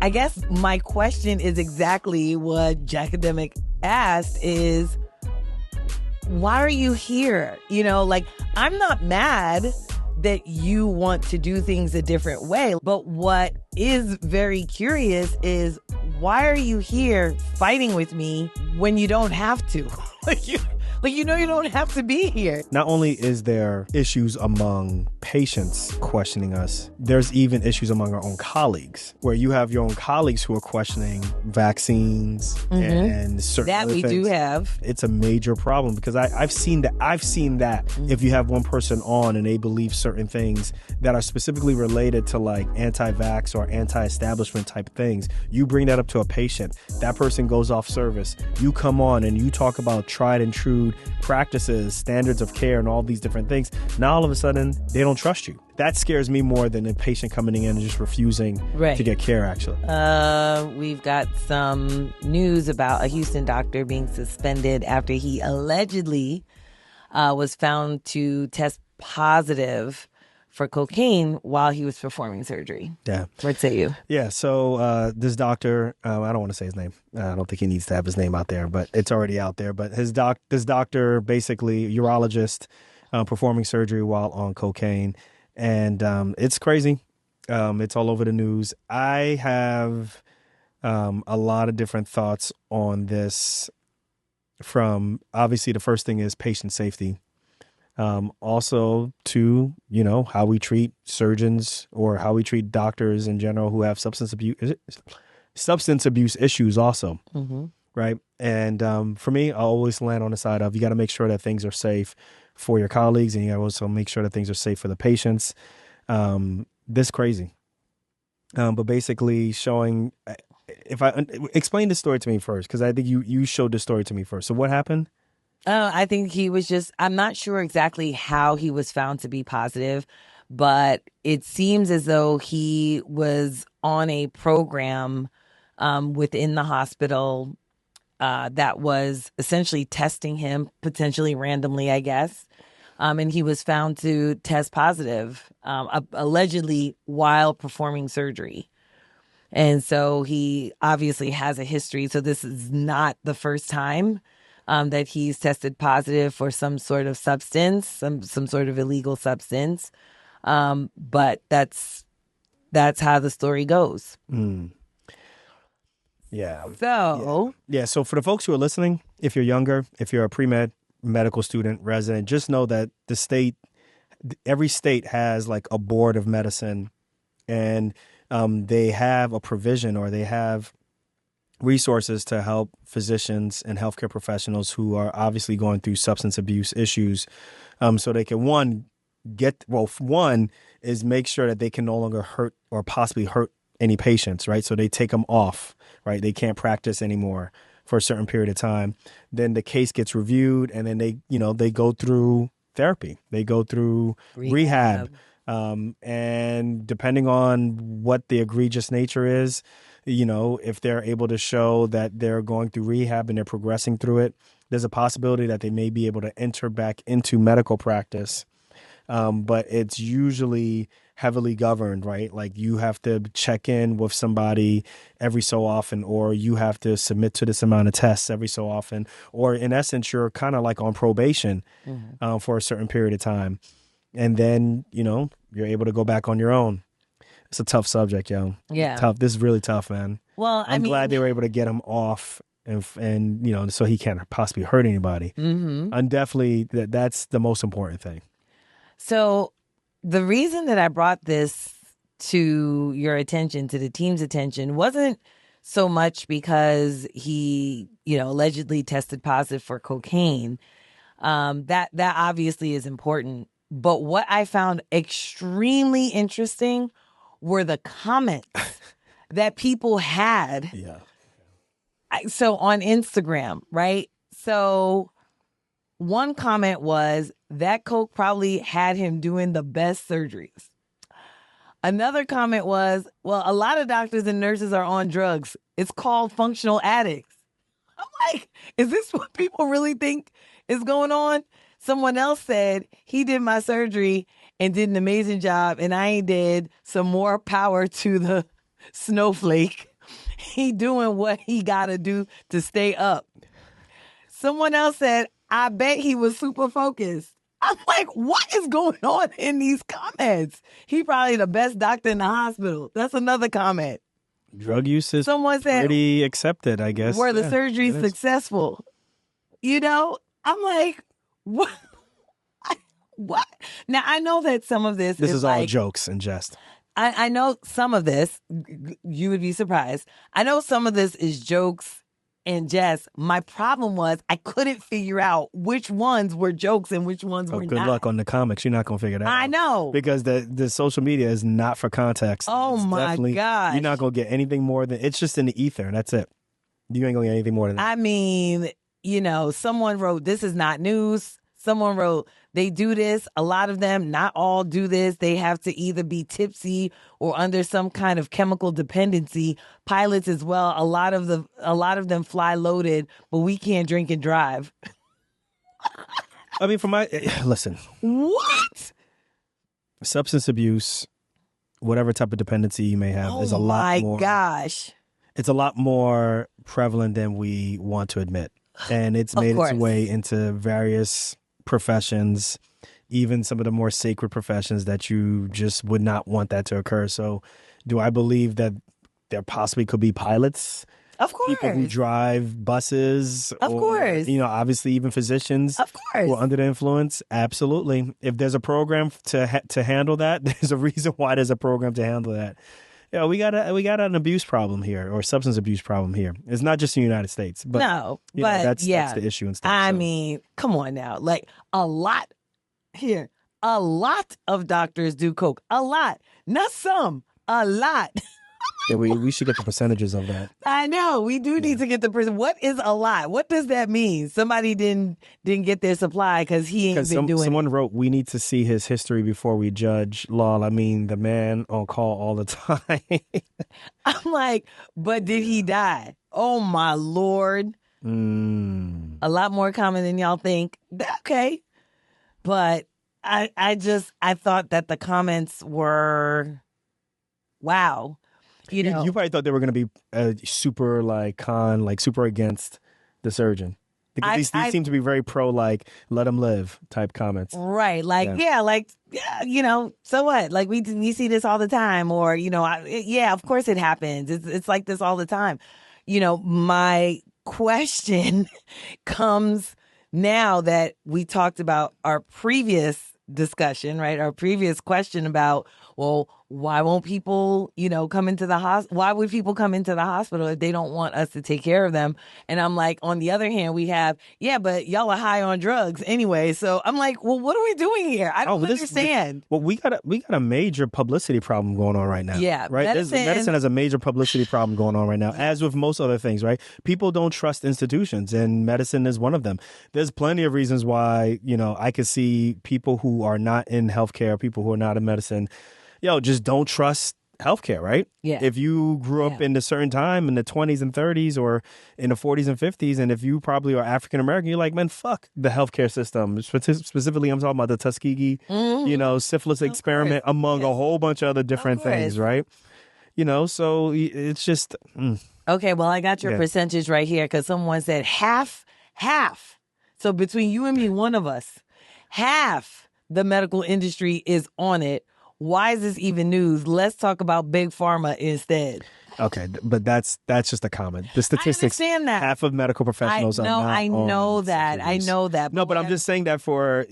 I guess my question is exactly what Jacademic asked is, why are you here? You know, like, I'm not mad that you want to do things a different way. But what is very curious is, why are you here fighting with me when you don't have to? You don't have to be here. Not only is there issues among patients questioning us, there's even issues among our own colleagues, where you have your own colleagues who are questioning vaccines and certain that other we things. do have. It's a major problem because I've seen that. If you have one person on and they believe certain things that are specifically related to like anti-vax or anti-establishment type things, you bring that up to a patient, that person goes off service, you come on and you talk about tried and true practices, standards of care, and all these different things. Now all of a sudden they don't trust you. That scares me more than a patient coming in and just refusing to get care, actually. We've got some news about a Houston doctor being suspended after he allegedly was found to test positive for cocaine while he was performing surgery. Yeah. What say you? Yeah, so this doctor, I don't want to say his name. I don't think he needs to have his name out there, but it's already out there. But this doctor, basically urologist, performing surgery while on cocaine. And it's crazy. It's all over the news. I have a lot of different thoughts on this. From obviously the first thing is patient safety. Also to, how we treat surgeons or how we treat doctors in general who have substance abuse issues also. Mm-hmm. Right. And for me, I always land on the side of, you got to make sure that things are safe for your colleagues, and you got to also make sure that things are safe for the patients. This crazy. But basically showing, if I explain the story to me first, because I think you showed the story to me first. So what happened? I think he was I'm not sure exactly how he was found to be positive, but it seems as though he was on a program within the hospital that was essentially testing him, potentially randomly, I guess. And he was found to test positive, allegedly while performing surgery. And so he obviously has a history. So this is not the first time that he's tested positive for some sort of substance, some sort of illegal substance. But that's how the story goes. Mm. Yeah. So. Yeah. So for the folks who are listening, if you're younger, if you're a pre-med, medical student, resident, just know that every state has like a board of medicine, and they have a provision, or they have resources to help physicians and healthcare professionals who are obviously going through substance abuse issues. So they can, one is make sure that they can no longer hurt or possibly hurt any patients, right? So they take them off, right? They can't practice anymore for a certain period of time. Then the case gets reviewed, and then they go through therapy. They go through rehab. And depending on what the egregious nature is, if they're able to show that they're going through rehab and they're progressing through it, there's a possibility that they may be able to enter back into medical practice. But it's usually heavily governed, right? Like you have to check in with somebody every so often, or you have to submit to this amount of tests every so often, or in essence, you're kind of like on probation for a certain period of time. And then, you're able to go back on your own. It's a tough subject, yo. Yeah. Tough. This is really tough, man. Well, I'm glad they were able to get him off and so he can't possibly hurt anybody. Mm-hmm. And definitely that's the most important thing. So the reason that I brought this to your attention, to the team's attention, wasn't so much because he, allegedly tested positive for cocaine. That obviously is important. But what I found extremely interesting were the comments that people had. Yeah. So on Instagram, right? So one comment was that coke probably had him doing the best surgeries. Another comment was, well, a lot of doctors and nurses are on drugs. It's called functional addicts. I'm like, is this what people really think is going on? Someone else said he did my surgery and did an amazing job, and I ain't dead. Some more power to the snowflake. he doing what he got to do to stay up. Someone else said, I bet he was super focused. I'm like, what is going on in these comments? He probably the best doctor in the hospital. That's another comment. Drug use is Someone said, pretty accepted, I guess. were the Yeah, surgeries it is. successful? You know, I'm like, what? What? Now, I know that some of this This is all like, jokes and jest. I know some of this, you would be surprised. I know some of this is jokes and jest. My problem was I couldn't figure out which ones were jokes and which ones were Good not. luck on the comics. You're not going to figure that out. I know. Because the social media is not for context. Oh, It's my definitely- gosh. You're not going to get anything more than, it's just in the ether. That's it. You ain't going to get anything more than that. I mean, you know, someone wrote, this is not news. Someone wrote, they do this. A lot of them, not all do this. They have to either be tipsy or under some kind of chemical dependency. Pilots as well. A lot of them fly loaded, but we can't drink and drive. I mean, listen, What? substance abuse, whatever type of dependency you may have, is a lot more. Oh my gosh. It's a lot more prevalent than we want to admit. And it's Of made course. its way into various professions, even some of the more sacred professions that you just would not want that to occur. So do I believe that there possibly could be pilots, Of course. people who drive buses? Of course. You know, obviously even physicians Of course. who are under the influence? Absolutely. If there's a program to handle that, there's a reason why there's a program to handle that. Yeah, we got an abuse problem here, or substance abuse problem here. It's not just in the United States, but No, you know, but that's yeah. the issue and stuff. I so. mean, come on now. Like a lot of doctors do coke. A lot. Not some. A lot. Yeah, we should get the percentages of that. I know. We do need to get the person. What is a lot? What does that mean? Somebody didn't get their supply because he ain't been doing someone wrote, we need to see his history before we judge. Lol, I mean, the man on call all the time. I'm like, but did he die? Oh my Lord. A lot more common than y'all think. Okay. But I thought that the comments were, wow. You know, You probably thought they were going to be super super against the surgeon. Because these seem to be very pro, like, let him live type comments. right. Like, yeah, you know, so what? Like, we see this all the time. Or, you know, yeah, of course it happens. It's like this all the time. You know, my question comes now that we talked about our previous discussion, right? Our previous question about, well, why won't people, you know, come into the hospital? Why would people come into the hospital if they don't want us to take care of them? And I'm like, on the other hand, we have, yeah, but y'all are high on drugs anyway. So I'm like, well, what are we doing here? I don't understand. Well, we got a major publicity problem going on right now. Yeah, right. Medicine has a major publicity problem going on right now, as with most other things. Right, people don't trust institutions, and medicine is one of them. There's plenty of reasons why, you know, I could see people who are not in healthcare, people who are not in medicine, just don't trust healthcare, right? Yeah. If you grew up in a certain time in the 20s and 30s or in the 40s and 50s, and if you probably are African American, you're like, man, fuck the healthcare system. Specifically, I'm talking about the Tuskegee, syphilis experiment, among a whole bunch of other different things, right? You know, so it's just... Okay, well, I got your percentage right here because someone said half. So between you and me, one of us, half the medical industry is on it. Why is this even news? Let's talk about big pharma instead. Okay, but that's just a comment. The statistics, I understand that. half of medical professionals are not I know on that. subsidies. I know that. No, but I'm just saying that for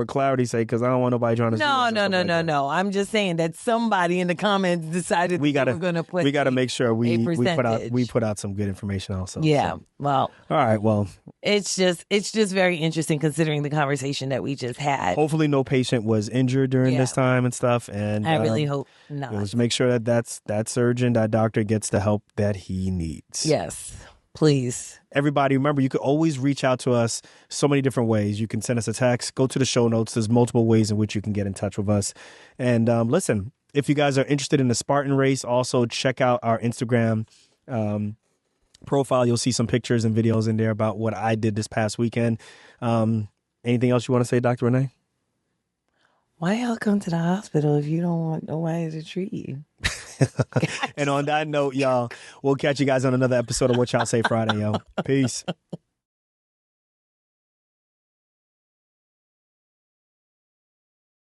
clarity's sake, because I don't want nobody trying to. No. I'm just saying that somebody in the comments decided we're going to put. We got to make sure we percentage. put out some good information also. Yeah. So. Well. All right. Well. It's just very interesting considering the conversation that we just had. Hopefully, no patient was injured during this time and stuff. And I really hope not. Let's make sure that surgeon, that doctor gets the help that he needs. Yes, please. Everybody, remember, you can always reach out to us so many different ways. You can send us a text, go to the show notes. There's multiple ways in which you can get in touch with us. And listen, if you guys are interested in the Spartan race, also check out our Instagram profile. You'll see some pictures and videos in there about what I did this past weekend. Anything else you want to say, Dr. Renee? Why y'all come to the hospital if you don't want nobody to treat you? And on that note, y'all, we'll catch you guys on another episode of What Y'all Say Friday, yo. Peace.